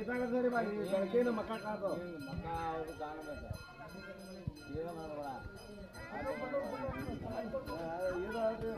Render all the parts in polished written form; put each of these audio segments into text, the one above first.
ಇದಾಗದ್ರಿ ಬೆಳಕೇನು ಮಕ್ಕ ಕಾದು ಮಕ್ಕ ಅವ್ರು ಕಾಣಬೇಕ ಏನು ಮಾಡಬೇಡ ಇದು ಅಲ್ರಿ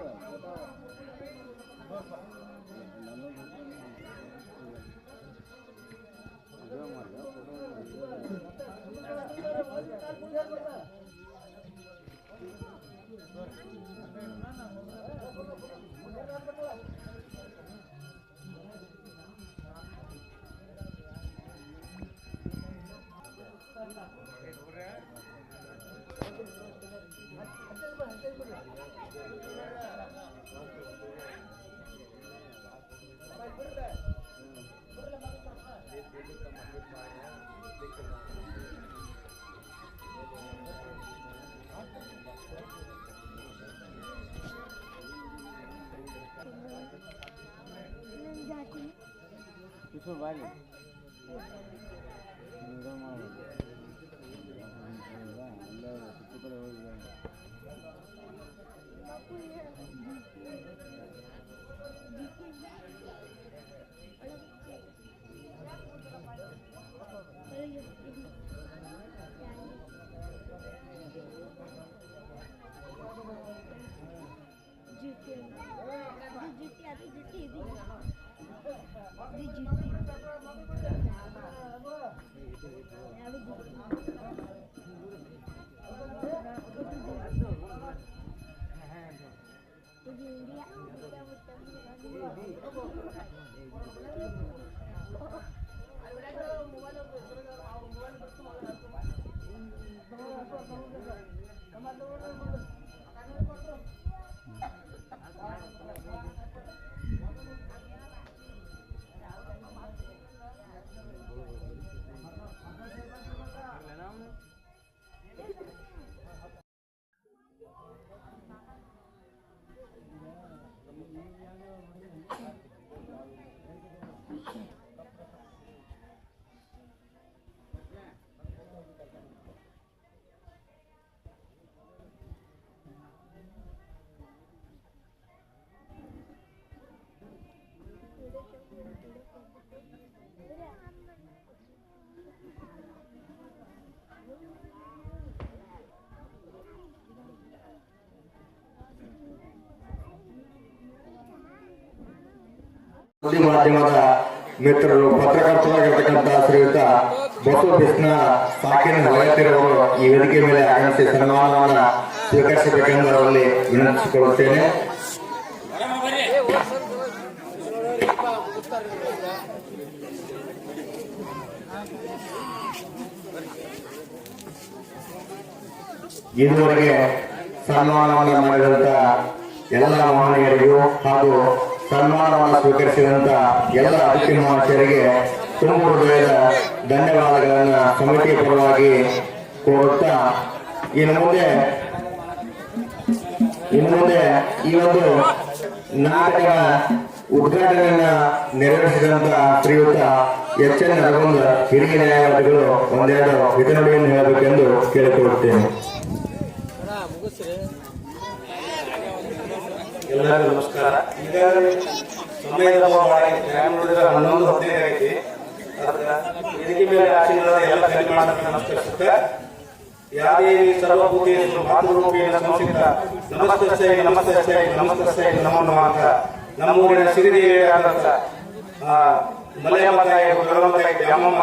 किशोर भाई ಮಾಧ್ಯಮದ ಮಿತ್ರರು ಪತ್ರಕರ್ತರಾಗಿರ್ತಕ್ಕಂಥ ಶ್ರೀಯುತ ಬಸವಕೃಷ್ಣ ಸಾಕಿನ ಹೊಳೆತಿರುವವರು ಈ ವೇದಿಕೆ ಮೇಲೆ ಆಗಮಿಸಿ ಸನ್ಮಾನವನ್ನು ಸ್ವೀಕರಿಸಬೇಕೆಂದು ಅವರಲ್ಲಿ ವಿನಂತಿಸಿಕೊಳ್ಳುತ್ತೇನೆ. ಇದುವರೆಗೆ ಸನ್ಮಾನವನ್ನು ಮಾಡಿದಂತ ಎಲ್ಲ ಮಹನೀಯರಿಗೂ ಹಾಗೂ ಸನ್ಮಾನವನ್ನು ಸ್ವೀಕರಿಸಿದಂತ ಎಲ್ಲ ಅತಿಥಿ ಮಹಾಶಯರಿಗೆ ತುಂಬ ಹೃದಯದ ಧನ್ಯವಾದಗಳನ್ನು ಸಮಿತಿಯ ಪರವಾಗಿ ಕೋರುತ್ತಾ ಇನ್ನು ಮುಂದೆ ಈ ಒಂದು ನಾಟಕ ಉದ್ಘಾಟನೆಯನ್ನ ನೆರವೇರಿಸಿದಂತ ಶ್ರೀಯುತ ಎಚ್ ಎನ್ ನರಗುಂದ ಹಿರಿಯ ನ್ಯಾಯವಾದಿಗಳು ಒಂದೆರಡು ಹಿತನುಡಿಯನ್ನು ಹೇಳಬೇಕೆಂದು ಕೇಳಿಕೊಳ್ಳುತ್ತೇನೆ. ಎಲ್ಲರಿಗೂ ನಮಸ್ಕಾರ. ಈಗಾಗಲೇ ಸಮಯದ ಅಭಾವವಾಗಿ 11:15 ಐತಿ. ವೇದಿಕೆ ಮೇಲೆ ಆಶೀರ್ವಾದ ಎಲ್ಲ ಕಲಿಮಾಡಕ್ಕೆ ನಮಸ್ಕರಿಸುತ್ತೆ. ಯಾದೇವಿ ಸರ್ವಭೂತೇಷು ಮಾತೃರೂಪೇಣ ಸಂಸ್ಥಿತ ನಮಸ್ತಸ್ಯೈ ನಮಸ್ತಸ್ಯೈ ನಮಸ್ತಸ್ಯೈ ನಮೋ ನಮಃ ಅಂತ ನಮ್ಮೂರಿನ ಸಿರಿದೇವಿಯಾದಂತ ಮಲಯಮ್ಮ ತಾಯಿ ಗೌರಮ್ಮ ತಾಯಿ ದ್ಯಾಮಮ್ಮ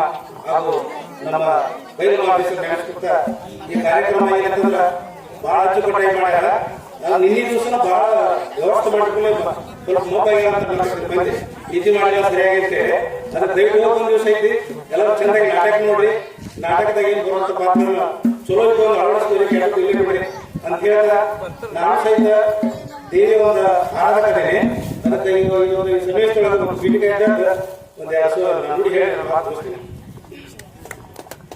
ಹಾಗೂ ನಮ್ಮ ಬೈರಮಾದೇಶ್ವರ ನೆನೆಸ್ಕೊತ ಈ ಕಾರ್ಯಕ್ರಮ ಏನಂತಂದ್ರೆ ಬಹಳ ಅಚ್ಚುಕಟ್ಟಾಗಿ ಮಾಡ್ಯಾರ. ನಾವು ನಿನ್ನೆ ದಿವಸನ ಬಹಳ ವ್ಯವಸ್ಥೆ ಮಾಡ್ಕೊಂಡು ಸ್ವಲ್ಪ ಮೋಪಾಗಿ ಬಂದೆ ನಿಧಿ ಮಾಡಿಲ್ಲ ಸರಿಯಾಗಿ ಅಂತೇಳಿ ಅದಕ್ಕೆ ದಯವಿಟ್ಟು ಒಂದು ದಿವಸ ಐತಿ ಎಲ್ಲರೂ ಚೆನ್ನಾಗಿ ನಾಟಕ ನೋಡ್ರಿ. ನಾಟಕದಾಗ ಏನು ಬರುವಂತ ಪಾತ್ರ ಚಲೋ ಒಂದು ಅಳವಡಿಸ್ತೀವಿ ಕೇಳಿ ಬಿಡಿ ಅಂತ ಹೇಳಿದ ನಾನು ಸಹಿತ ದೇವಿಯ ಒಂದು ಆರಾಧಕರೇನೆ. ಅದಕ್ಕೆ ಈ ಸಮಯದೊಳಗೆ ಪೀಠಿಕೆ ಒಂದು 2 ನುಡಿ ಹೇಳಿ ನಾನು ಮಾತುಕೊಳ್ತೀನಿ.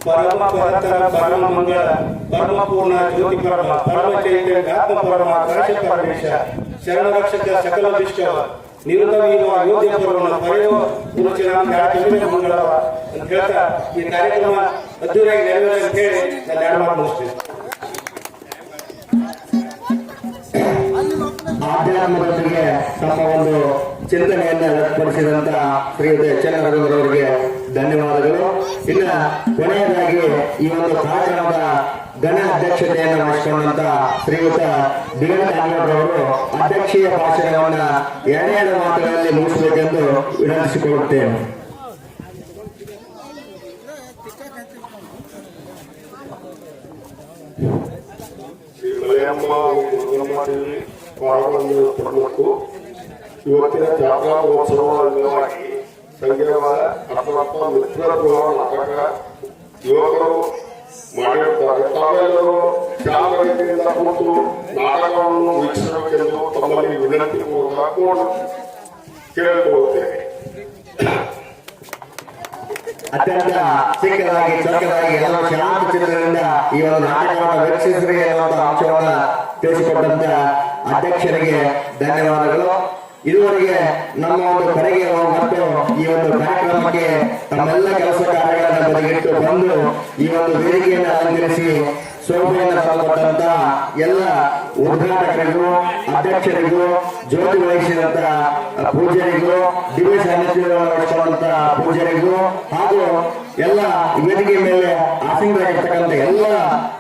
ಪರಮ ಪರತರ ಪರಮ ಮಂಗಳ ಪರಮ ಪೂರ್ಣ ಜ್ಯೋತಿ ಪರಮ ಪರಮ ಚೈತನ್ಯ ಆತ್ಮ ಪರಮ ಕಾಶ ಪರಮೇಶ ಶರಣ ರಕ್ಷಕ ಸಕಲ ವಿಶ್ವ ನಿರುತವೀರುವ ಯೋಧ್ಯ ಪರಮನ ಪಡೆಯುವ ಗುರುಚಿರಾಂತ ಮಂಗಳವ ಅಂತ ಹೇಳ್ತಾ ಈ ಕಾರ್ಯಕ್ರಮ ಅದ್ದೂರಿಯಾಗಿ ನೆರವೇರ ಅಂತ ಹೇಳಿ ನಾನು 2 ಮಾತು ಮುಗಿಸ್ತೇನೆ. ಆಧ್ಯಾತ್ಮದೊಂದಿಗೆ ತಮ್ಮ ಒಂದು ಚಿಂತನೆಯನ್ನ ವ್ಯಕ್ತಪಡಿಸಿದಂತ ಶ್ರೀಯುತ ಎಚ್ ಎನ್ ನರಗುಂದರವರಿಗೆ ಧನ್ಯವಾದಗಳು. ಇನ್ನ ಕೊನೆಯದಾಗಿ ಈ ಒಂದು ಕಾರ್ಯಕ್ರಮದ ಘನ ಅಧ್ಯಕ್ಷತೆಯನ್ನು ವಹಿಸಿಕೊಂಡಂತ ಶ್ರೀಯುತ ದಿಗಂತ್ ಅವರು ಅಧ್ಯಕ್ಷೀಯ ಭಾಷಣವನ್ನ 2 ಮಾತುಗಳಲ್ಲಿ ಮುಗಿಸಬೇಕೆಂದು ವಿನಂತಿಸಿಕೊಳ್ಳುತ್ತೇನೆ. ಇವತ್ತಿನ ಜಾತ್ರಾ ಮಹೋತ್ಸವದ ಅಂಗವಾಗಿ ಸಂಘವಾದ ಅಥವಾ ಮಿತ್ರತ್ವ ನಾಟಕ ಯುವಕರು ಮಾಡಿರುತ್ತಾರೆ. ತಾವೆಲ್ಲರೂ ಜಾಗೃತಿಯಿಂದ ಕುರಿತು ನಾಟಕವನ್ನು ವೀಕ್ಷಿಸಬೇಕೆಂದು ತಮ್ಮಲ್ಲಿ ವಿನಂತಿ ಪೂರ್ವಕ ಕೇಳಿಕೊಳ್ಳುತ್ತೇವೆ. ಅತ್ಯಂತ ಚಿಕ್ಕದಾಗಿ ಚೊಕ್ಕದಾಗಿ ಎಲ್ಲ ಶಾಂತ ಚಿತ್ರದಿಂದ ಈ ಒಂದು ನಾಟಕವನ್ನು ವೀಕ್ಷಿಸರಿಗೆ ಅಂಶವನ್ನು ತಿಳಿಸಿಕೊಟ್ಟಂತ ಅಧ್ಯಕ್ಷರಿಗೆ ಧನ್ಯವಾದಗಳು. ಇದುವರೆಗೆ ನಮ್ಮ ಒಂದು ಕರೆಗೆ ಮತ್ತು ಈ ಒಂದು ಕಾರ್ಯಕ್ರಮಕ್ಕೆ ತಮ್ಮೆಲ್ಲ ಕೆಲಸ ಕಾರ್ಯಗಳನ್ನು ಬದಿಗಿಟ್ಟು ಬಂದು ಈ ಒಂದು ವೇದಿಕೆಯನ್ನು ಅಲಂಕರಿಸಿ ಶೋಭೆಯನ್ನು ತಂದುಕೊಟ್ಟಂತ ಎಲ್ಲ ಉದ್ಘಾಟಕರಿಗೂ ಅಧ್ಯಕ್ಷರಿಗೂ ಜ್ಯೋತಿ ವಹಿಸಿದಂತ ಪೂಜರಿಗೂ ದಿವ್ಯ ಸಾನ್ನಿಧ್ಯವನ್ನು ವಹಿಸಿಕೊಂಡಂತ ಪೂಜರಿಗೂ ಹಾಗೂ ಎಲ್ಲ ವೇದಿಕೆ ಮೇಲೆ ಆಸೀನರಾಗಿರ್ತಕ್ಕಂಥ ಎಲ್ಲ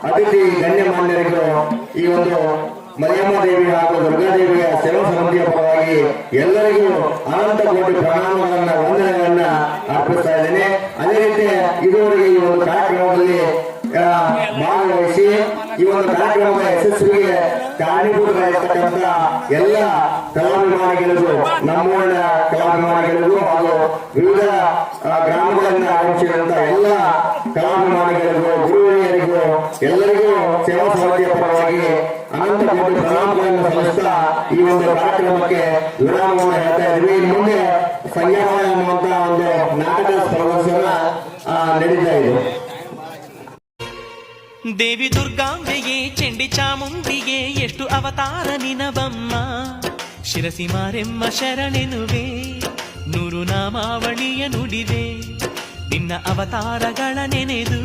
ಅತಿಥಿ ಗಣ್ಯಮಾನ್ಯರಿಗೂ ಈ ಒಂದು ಮರಿಯಮ್ಮ ದೇವಿ ಹಾಗೂ ದುರ್ಗಾದೇವಿಯ ಸೇವಾ ಸಮಿತಿಯ ಪರವಾಗಿ ಎಲ್ಲರಿಗೂ ಅನಂತ ಕೋಟಿ ಪ್ರಣಾಮಗಳನ್ನ ವಂದನೆಗಳನ್ನ ಅರ್ಪಿಸ್ತಾ ಇದ್ದೇನೆ. ಅದೇ ರೀತಿ ಇದುವರೆಗೆ ಈ ಒಂದು ಕಾರ್ಯಕ್ರಮದಲ್ಲಿ ಭಾಗವಹಿಸಿ ಈ ಒಂದು ಕಾರ್ಯಕ್ರಮದ ಯಶಸ್ವಿಗೆ ಕಾರಣೀಭೂತರಾಗಿರ್ತಕ್ಕಂಥ ಎಲ್ಲ ಕಲಾಭಿಮಾನಿಗಳಿಗೂ ನಮ್ಮೂರಿನ ಕಲಾಭಿಮಾನಿಗಳಿಗೂ ಹಾಗೂ ವಿವಿಧ ಗ್ರಾಮಗಳನ್ನ ಆಗಮಿಸಿದಂತ ಎಲ್ಲ ಕಲಾಭಿಮಾನಿಗಳಿಗೂ ಗುರುಹಿರಿಯರಿಗೂ ಎಲ್ಲರಿಗೂ ಸೇವಾ ಸಮಿತಿಯ ಪರವಾಗಿ ಅನಂತ ಕೋಟಿ ಪ್ರಣಾಮಗಳನ್ನು ಸಲ್ಲಿಸ್ತಾ ಈ ಒಂದು ಕಾರ್ಯಕ್ರಮಕ್ಕೆ ವಿರಾಮವನ್ನು ಹೇಳ್ತಾ ಇದ್ವಿ. ಮುಂದೆ ಸಂಜ್ಞಾನ ಅನ್ನುವಂತ ಒಂದು ನಾಟಕ ಪ್ರದರ್ಶನ ನಡೀತಾ ಇದೆ. ದೇವಿ ದುರ್ಗಾಂಬೆಗೆ ಚೆಂಡಿ ಚಾಮುಂಡಿಗೆ ಎಷ್ಟು ಅವತಾರ ನಿನಬಮ್ಮ, ಶಿರಸಿ ಮಾರೆಮ್ಮ ಶರಣೆನುವೆ, 100 ನಾಮಾವಳಿಯ ನುಡಿವೆ, ನಿನ್ನ ಅವತಾರಗಳ ನೆನೆದು